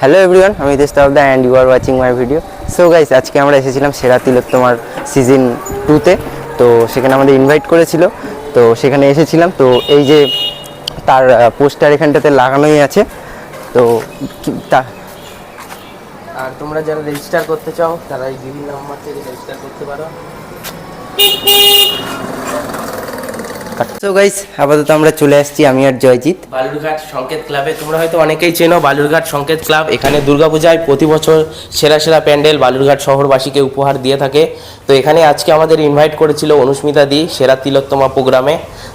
Hello everyone, আমি তেস্তাবদা and you are watching my video. So guys, আজকে আমরা এসেছিলাম সেরা তিলোত্তমার সিজন 2-তে। তো সেখানে আমাদের ইনভাইট করেছিল, তো সেখানে এসেছিলাম। তো এই যে তার পোস্টার এখানটাতে লাগানোই আছে। তো আর তোমরা যারা রেজিস্টার করতে চাও তারা এই বিভিন্ন নাম্বার থেকে রেজিস্টার করতে পারো। তো গাইস, আপাতত আমরা চলে আসছি আমি আর জয়জিৎ বালুরঘাট সংকেত ক্লাবে। তোমরা হয়তো অনেকেই চেনো বালুরঘাট সংকেত ক্লাব। এখানে দুর্গাপূজায় প্রতি বছর সেরা সেরা প্যান্ডেল বালুরঘাট শহরবাসীকে উপহার দিয়ে থাকে। তো এখানে আজকে আমাদের ইনভাইট করেছিল অনুস্মিতা দি সেরা তিলোত্তমা প্রোগ্রামে।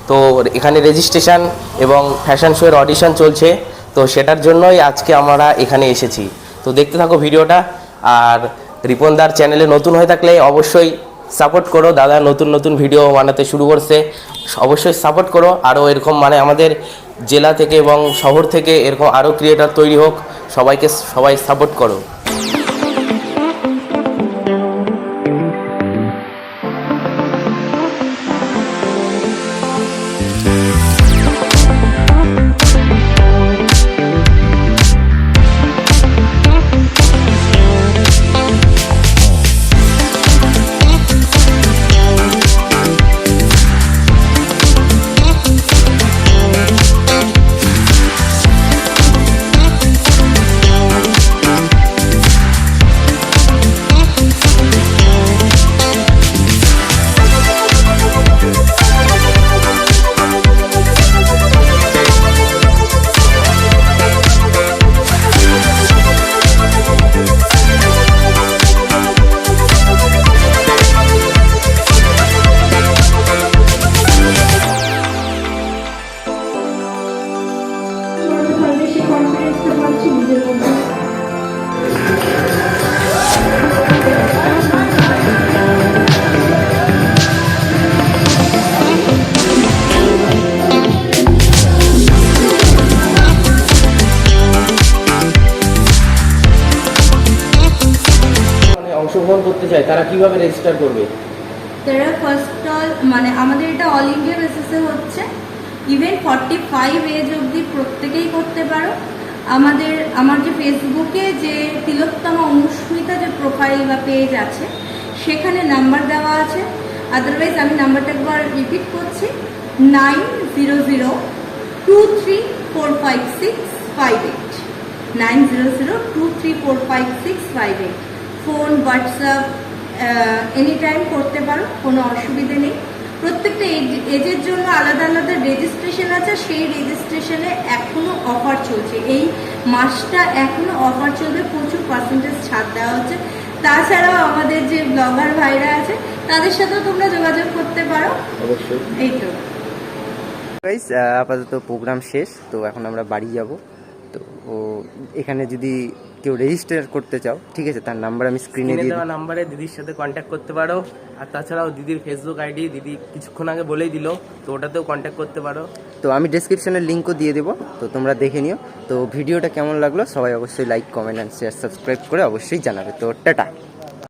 তো এখানে রেজিস্ট্রেশন এবং ফ্যাশন শোয়ের অডিশন চলছে, তো সেটার জন্যই আজকে আমরা এখানে এসেছি। তো দেখতে থাকো ভিডিওটা। আর রিপনদার চ্যানেলে নতুন হয়ে থাকলে অবশ্যই সাপোর্ট করো। দাদা নতুন নতুন ভিডিও বানাতে শুরু করছে, অবশ্যই সাপোর্ট করো। আরও এরকম আমাদের জেলা থেকে এবং শহর থেকে এরকম আরও ক্রিয়েটার তৈরি হোক। সবাই সাপোর্ট করো। অংশগ্রহণ করতে চায় তারা কিভাবে রেজিস্টার করবে? তারা ফার্স্ট অল আমাদের এটা অল ইন্ডিয়া বেসিসে হচ্ছে। ইভেন 45 এজ অবধি প্রত্যেকেই করতে পারো। আমার যে ফেসবুকে যে তিলোত্তমা অনুস্মিতা যে প্রোফাইল বা পেজ আছে সেখানে নাম্বার দেওয়া আছে। আদারওয়াইজ আমি নাম্বারটা একবার রিপিট করছি, 9002345658, 9002345658। ফোন, হোয়াটসঅ্যাপ এনি টাইম করতে পারো, কোনো অসুবিধে নেই। প্রত্যেকটা এজের জন্য আলাদা আলাদা রেজিস্ট্রেশন আছে। সেই রেজিস্ট্রেশনে এখনও অফার চলছে, এই মাসটা এখনও অফার চলবে, প্রচুর পার্সেন্টেজ ছাড় দেওয়া হচ্ছে। তাছাড়াও আমাদের যে ব্লগার ভাইরা আছে তাদের সাথেও তোমরা যোগাযোগ করতে পারো। অবশ্যই। এই তো গাইস, আপাতত প্রোগ্রাম শেষ, তো এখন আমরা বাড়ি যাব। তো এখানে যদি কেউ রেজিস্টার করতে চাও, ঠিক আছে, তার নাম্বার আমি স্ক্রিনে দিয়ে দেওয়া নাম্বারে দিদির সাথে কন্ট্যাক্ট করতে পারো। আর তাছাড়াও দিদির ফেসবুক আইডি দিদি কিছুক্ষণ আগে বলেই দিল, তো ওটাতেও কন্ট্যাক্ট করতে পারো। তো আমি ডেসক্রিপশনের লিঙ্কও দিয়ে দেবো, তো তোমরা দেখে নিও। তো ভিডিওটা কেমন লাগলো সবাই অবশ্যই like, comment and share, subscribe করে অবশ্যই জানাবে। তো টাটা।